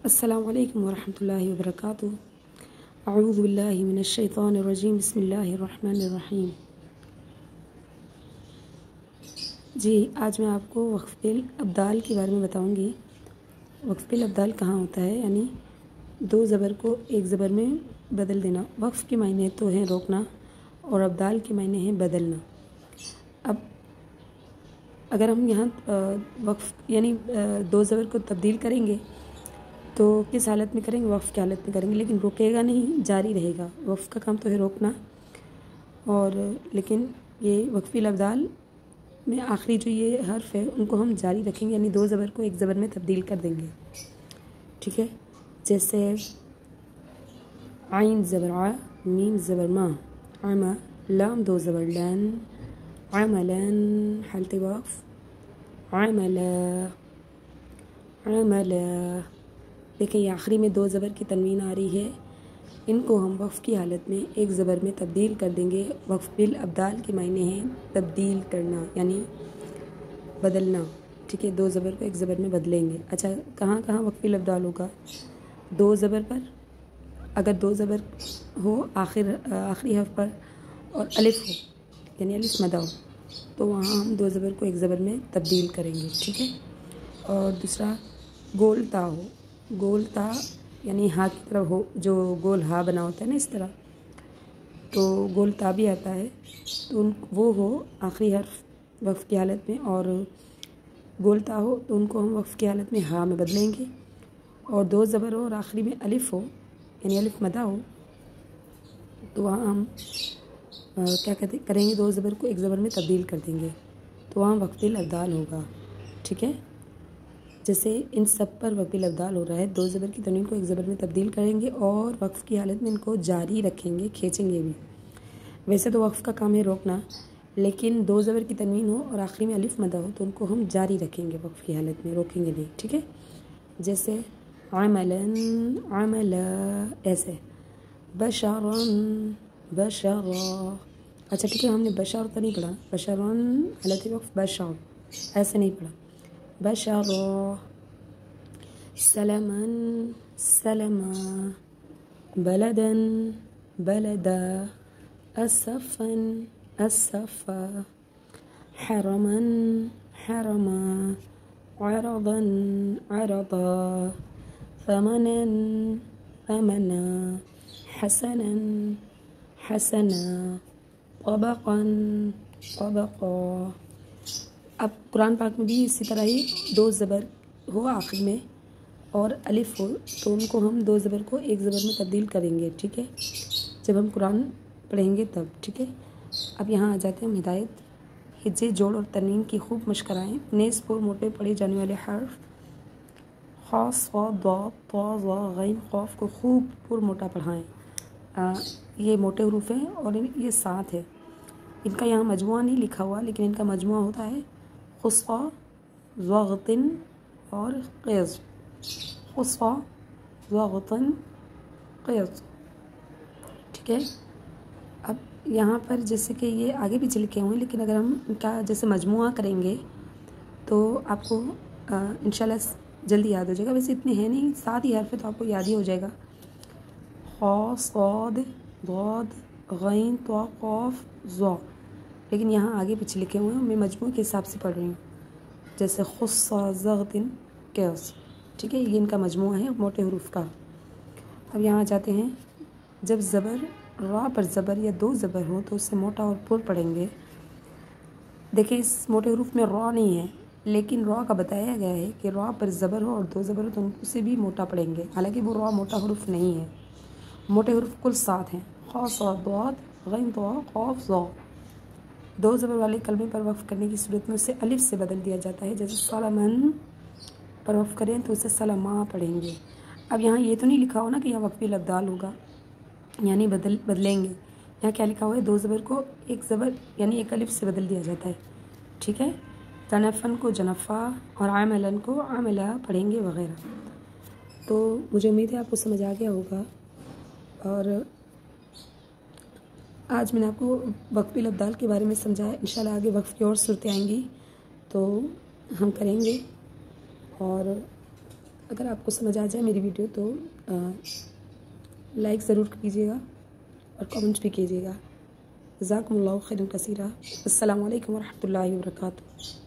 अस्सलामु अलैकुम वरहमतुल्लाहि वबरकातुहू। अऊज़ु बिल्लाहि मिनश्शैतानिर रजीम। बिस्मिल्लाहिर रहमानिर रहीम। जी, आज मैं आपको वक़्फ़िल अब्दाल के बारे में बताऊंगी। वक़्फ़िल अब्दाल कहाँ होता है, यानी दो ज़बर को एक ज़बर में बदल देना। वक़्फ़ के मायने तो हैं रोकना और अब्दाल के मायने हैं बदलना। अब अगर हम यहाँ वक़्फ़ यानी दो ज़बर को तब्दील करेंगे तो किस हालत में करेंगे? वक़्फ़ की हालत में करेंगे, लेकिन रुकेगा नहीं, जारी रहेगा। वक़्फ़ का काम तो है रोकना, और लेकिन ये वक़्फ़िल अब्दाल में आखिरी जो ये हर्फ है उनको हम जारी रखेंगे, यानी दो ज़बर को एक ज़बर में तब्दील कर देंगे। ठीक है, जैसे आइन ज़बर आ, मीम ज़बर मा, अमा, लाम दो ज़बर लान, अमलन, हालत वक़्फ़, अमला, अमला। देखिए ये आखिरी में दो ज़बर की तनवीन आ रही है, इनको हम वक़्फ़ की हालत में एक ज़बर में तब्दील कर देंगे। वक़्फ़िल अब्दाल के मायने हैं तब्दील करना, यानी बदलना। ठीक है, दो ज़बर को एक ज़बर में बदलेंगे। अच्छा, कहाँ कहाँ वक़्फ़िल अब्दाल होगा? दो ज़बर पर, अगर दो ज़बर हो आखिरी हर्फ पर और अलिफ हो, यानी अलिफ मदा हो, तो वहाँ हम दो ज़बर को एक ज़बर में तब्दील करेंगे। ठीक है, और दूसरा गोल ता हो, गोल ता यानी हा की तरफ हो, जो गोल हा बना होता है ना इस तरह, तो गोल ता भी आता है, तो वो हो आखिरी हर्फ वक़्फ़ की हालत में, और गोल ता हो तो उनको हम वक़्फ़ की हालत में हा में बदलेंगे। और दो ज़बर हो और आखिरी में अलिफ हो, यानी अलिफ मदा हो, तो वहाँ हम क्या करेंगे? दो ज़बर को एक ज़बर में तब्दील कर देंगे, तो वहाँ वक़्फ़िल अब्दाल होगा। ठीक है, जैसे इन सब पर वक़्फ़िल अब्दाल हो रहा है, दो ज़बर की तनवीन को एक ज़बर में तब्दील करेंगे और वक़्फ़ की हालत में इनको जारी रखेंगे, खींचेंगे भी। वैसे तो वक़्फ़ का काम है रोकना, लेकिन दो ज़बर की तनवीन हो और आखिरी में अलिफ मदा हो तो उनको हम जारी रखेंगे वक़्फ़ की हालत में, रोकेंगे नहीं। ठीक है, जैसे अमलन, अमला, ऐसे बशरन, बशरा। अच्छा ठीक है, हमने बशर तो नहीं पढ़ा, बशरन हालत वक़्फ़ बशर, ऐसे नहीं पढ़ा। बशरा, सलमन, सलमा, बलदन, बलदा, असफ़न, असफ़ा, हरमन, हरमा, अरदन, अरदा, फ़मनन, फ़मना, हसनन, हसना, तबक़न, तबक़ा। अब कुरान पाक में भी इसी तरह ही दो ज़बर हो आखिर में और अलिफ हो, तो उनको हम दो ज़बर को एक ज़बर में तब्दील करेंगे। ठीक है, जब हम कुरान पढ़ेंगे तब। ठीक है, अब यहाँ आ जाते हैं हम हिदायत। हिज्जे, जोड़ और तनवीन की खूब मश्क कराएँ। नेज़ पर मोटे पढ़े जाने वाले हर्फ ख़ा, सा, दा, ता, ज़ा, गैन, क़ाफ को खूब पुर मोटा पढ़ाएँ। ये मोटे हरूफ हैं और ये सात है। इनका यहाँ मजमुआ नहीं लिखा हुआ, लेकिन इनका मजमुआ होता है खुस्सा, ज़ग़तिन और क़िज़। खुस्सा, ज़ग़तिन, क़िज़। ठीक है, अब यहाँ पर जैसे कि ये आगे भी लिखे हुए हैं, लेकिन अगर हम इनका जैसे मजमुआ करेंगे तो आपको इंशाल्लाह जल्दी याद हो जाएगा। वैसे इतने हैं नहीं, सात ही हर्फ है तो आपको याद ही हो जाएगा। ख़ा, साद, दाद, गैन, ता, क़ाफ, ज़ा। लेकिन यहाँ आगे पीछे लिखे हुए हैं, मैं मजमू के हिसाब से पढ़ रही हूँ। जैसे खुस्सा, ज़ग़तिन, क़िज़। ठीक है, ये इनका मजमूआ है मोटे हरूफ का। अब यहाँ जाते हैं, जब ज़बर रा पर ज़बर या दो ज़बर हो तो उससे मोटा और पुर पढ़ेंगे। देखिए इस मोटे हरूफ में रा नहीं है, लेकिन रा का बताया गया है कि रा पर ज़बर हो और दो ज़बर हो तो उसे भी मोटा पढ़ेंगे, हालांकि वो रा मोटा हरूफ नहीं है। मोटे हरूफ कुल सात हैं, ख़ा, सा, दाद, गैन, ता, क़ाफ, ज़ा। दो ज़बर वाले कलमे पर वक़्फ़ करने की सूरत में उसे अलिफ से बदल दिया जाता है। जैसे सलमन पर वक़्फ़ करें तो उसे सलमा पढ़ेंगे। अब यहाँ ये तो नहीं लिखा हो ना कि यहाँ वक़्फ़िल अब्दाल होगा, यानी बदलेंगे। यहाँ क्या लिखा हुआ है? दो ज़बर को एक ज़बर यानी एक अलिफ से बदल दिया जाता है। ठीक है, जनफ़न को जनफ़ा और आमलन को आमला पढ़ेंगे वग़ैरह। तो मुझे उम्मीद है आपको समझ आ गया होगा, और आज मैंने आपको वक़्फ़िल अब्दाल के बारे में समझाया। इंशाल्लाह आगे वक़्फ़ की और सूरतें आएंगी तो हम करेंगे। और अगर आपको समझ आ जाए मेरी वीडियो तो लाइक ज़रूर कीजिएगा और कमेंट्स भी कीजिएगा। जज़ाकुमुल्लाहु खैरन कसीरा। अस्सलामु अलैकुम वरहमतुल्लाहि वबरकातुहू।